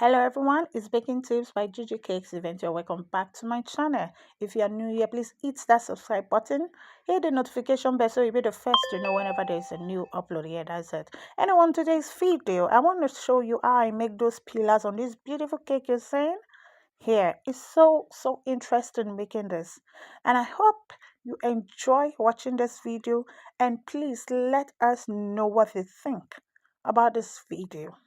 Hello everyone, it's Baking Tips by Gigi Cakes Event. You're welcome back to my channel. If you are new here, please hit that subscribe button, hit the notification bell so you'll be the first to know whenever there's a new upload here. That's it. Anyone, today's video, I want to show you how I make those pillars on this beautiful cake you're seeing here. It's so interesting making this, and I hope you enjoy watching this video, and please let us know what you think about this video.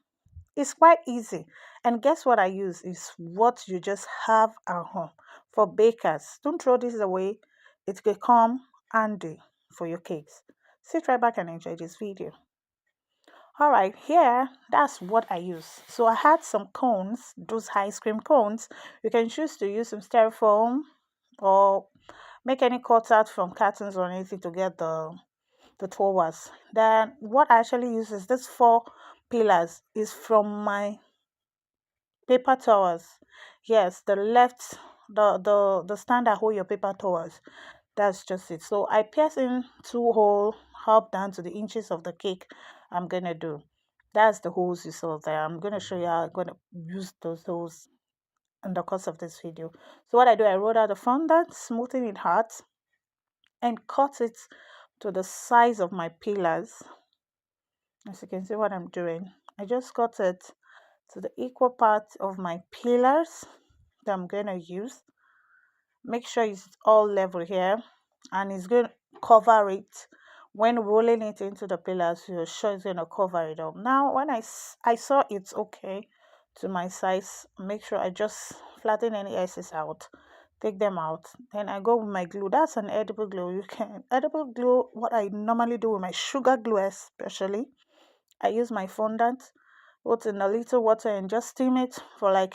It's quite easy. And guess what I use is what you just have at home for bakers. Don't throw this away. It will come handy for your cakes. Sit right back and enjoy this video. All right, here, that's what I use. So I had some cones, those ice cream cones. You can choose to use some styrofoam or make any cutout from cartons or anything to get the towers. Then what I actually use is this four pillars is from my paper towels. Yes, the left, the stand that hold your paper towels. That's just it. So I pierce in two hole up down to the inches of the cake I'm gonna do. That's the holes you saw there. I'm gonna show you how I'm gonna use those holes in the course of this video. So what I do, I roll out the fondant, smoothing it hard, and cut it to the size of my pillars. As you can see what I'm doing, I just cut it to the equal part of my pillars that I'm going to use. Make sure it's all level here, and it's going to cover it. When rolling it into the pillars, you're sure it's going to cover it up. Now when I saw it's okay to my size, make sure I just flatten any excess out, take them out. Then I go with my glue. That's an edible glue. You can edible glue. What I normally do with my sugar glue, especially, I use my fondant, put in a little water and just steam it for like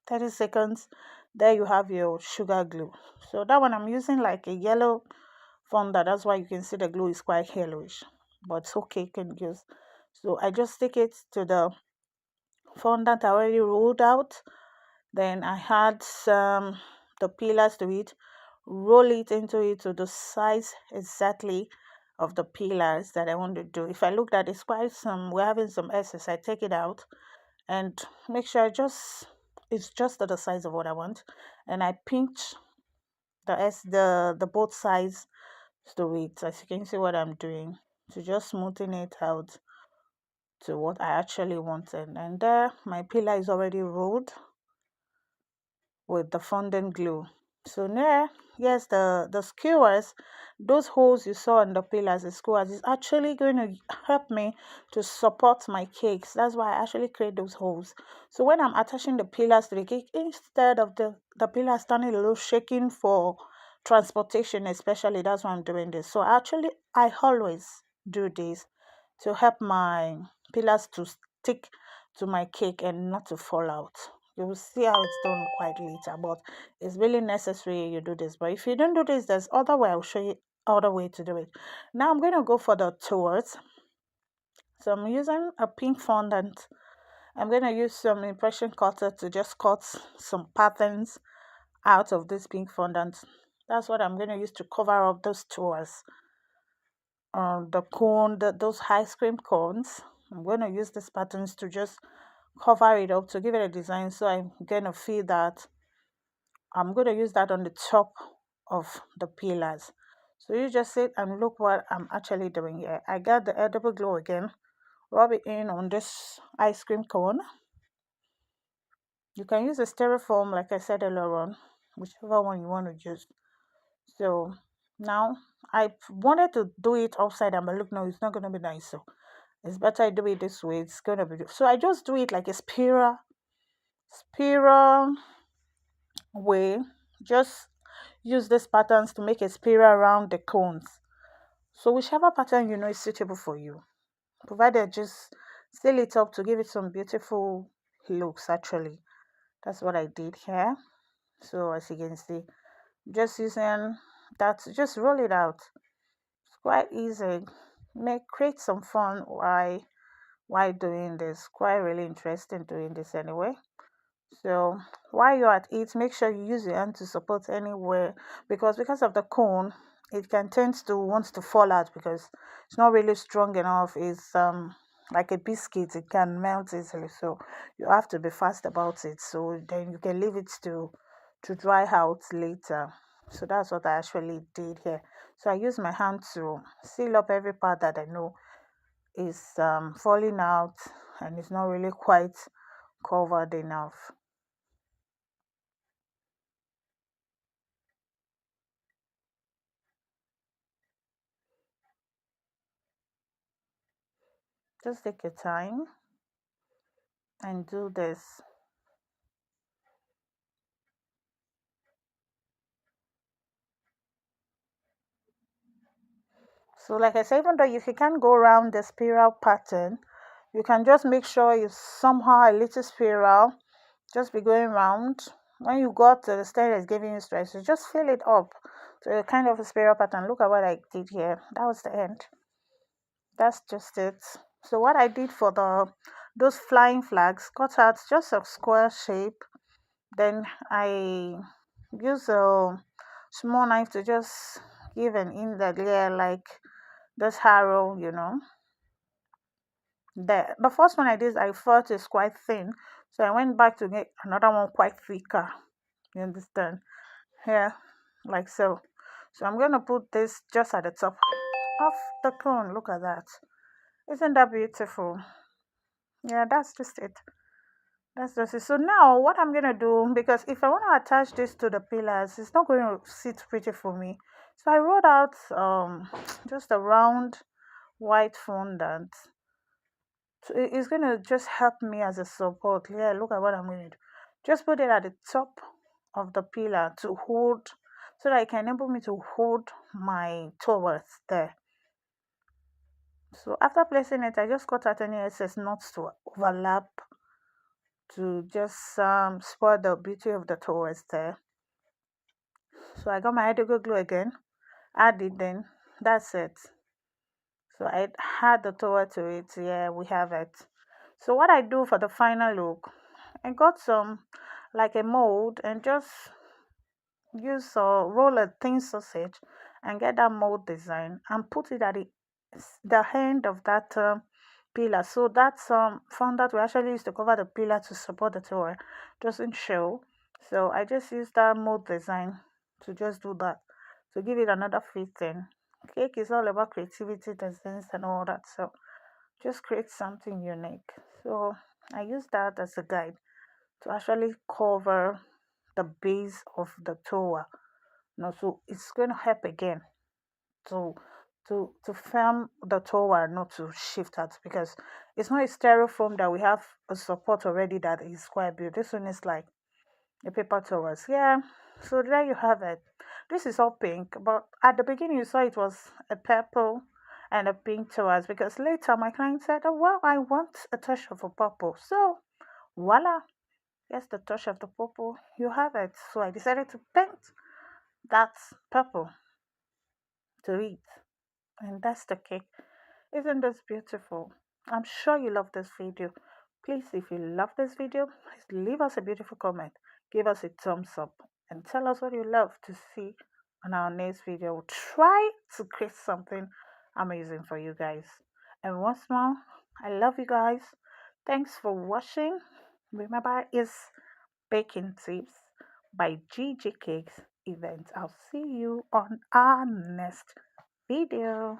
30 seconds. There you have your sugar glue. So that one I'm using like a yellow fondant. That's why you can see the glue is quite yellowish, but it's okay, you can use. So I just stick it to the fondant I already rolled out. Then I add some the pillars to it, roll it into it to the size exactly of the pillars that I want to do. If I look at it's quite some, we're having some excess, I take it out and make sure it's just the size of what I want, and I pinch the both sides to it. As you can see what I'm doing, to just smoothing it out to what I actually wanted. And there my pillar is already rolled with the fondant glue. So now, yes, the skewers, those holes you saw in the pillars, the skewers, is actually going to help me to support my cakes. That's why I actually create those holes. So when I'm attaching the pillars to the cake, instead of the pillars standing a little shaking for transportation, especially, that's why I'm doing this. So actually, I always do this to help my pillars to stick to my cake and not to fall out. You will see how it's done quite later, but it's really necessary you do this. But if you don't do this, there's other way. I'll show you other way to do it. Now I'm going to go for the towards. So I'm using a pink fondant. I'm going to use some impression cutter to just cut some patterns out of this pink fondant. That's what I'm going to use to cover up those towards the cone, those ice cream cones. I'm going to use these patterns to just cover it up to give it a design. So I'm going to feel that I'm going to use that on the top of the pillars. So you just sit and look what I'm actually doing here. I got the edible glue again, rub it in on this ice cream cone. You can use a styrofoam like I said earlier on, whichever one you want to use. So now I wanted to do it upside down, but look, no, it's not going to be nice. So it's better I do it this way. It's going to be, so I just do it like a spiral way. Just use these patterns to make a spiral around the cones. So whichever pattern you know is suitable for you, provided just seal it up to give it some beautiful looks. Actually, that's what I did here. So as you can see, just using that, just roll it out. It's quite easy. Make create some fun while doing this. Quite really interesting doing this anyway. So while you're at it, make sure you use your hand to support anywhere, because of the cone, it can tend to want to fall out because it's not really strong enough. It's like a biscuit, it can melt easily. So you have to be fast about it. So then you can leave it to dry out later. So that's what I actually did here. So I use my hand to seal up every part that I know is falling out and it's not really quite covered enough. Just take your time and do this. So like I said, even though if you can't go around the spiral pattern, you can just make sure it's somehow a little spiral. Just be going round. When you got to the stand that's giving you stress, you just fill it up to a kind of a spiral pattern. Look at what I did here. That was the end. That's just it. So what I did for the those flying flags, cut out just a square shape. Then I use a small knife to just give an inlet layer like this arrow, The first one I did, I felt is quite thin, so I went back to get another one quite thicker. You understand? Yeah, like so. So I'm gonna put this just at the top of the cone. Look at that. Isn't that beautiful? Yeah, that's just it. That's just it. So now what I'm gonna do, because if I want to attach this to the pillars, it's not going to sit pretty for me. So I wrote out just a round white fondant. So it's gonna just help me as a support. Yeah, look at what I'm gonna do. Just put it at the top of the pillar to hold, so that it can enable me to hold my towels there. So after placing it, I just cut out any excess knots to overlap to just spoil the beauty of the towels there. So I got my Edigo glue again, add it then. That's it. So I add the towel to it. Yeah, we have it. So what I do for the final look, I got some like a mold and just use roll a thin sausage and get that mold design and put it at the end of that pillar. So that found that we actually used to cover the pillar to support the tower doesn't show. So I just use that mold design to just do that to give it another fitting. Cake is all about creativity, designs, and all that. So just create something unique. So I use that as a guide to actually cover the base of the tower. No, so it's going to help again to to firm the tower, not to shift out, because it's not a styrofoam that we have a support already that is quite big. This one is like a paper towers. Yeah. So there you have it. This is all pink, but at the beginning you saw it was a purple and a pink towers, because later my client said, "Oh well, I want a touch of a purple." So voila, yes, the touch of the purple. You have it. So I decided to paint that purple to eat. And that's the cake. Isn't this beautiful? I'm sure you love this video. Please, if you love this video, please leave us a beautiful comment. Give us a thumbs up and tell us what you love to see on our next video. We'll try to create something amazing for you guys. And once more, I love you guys. Thanks for watching. Remember, it's Baking Tips by GG Cakes event. I'll see you on our next video.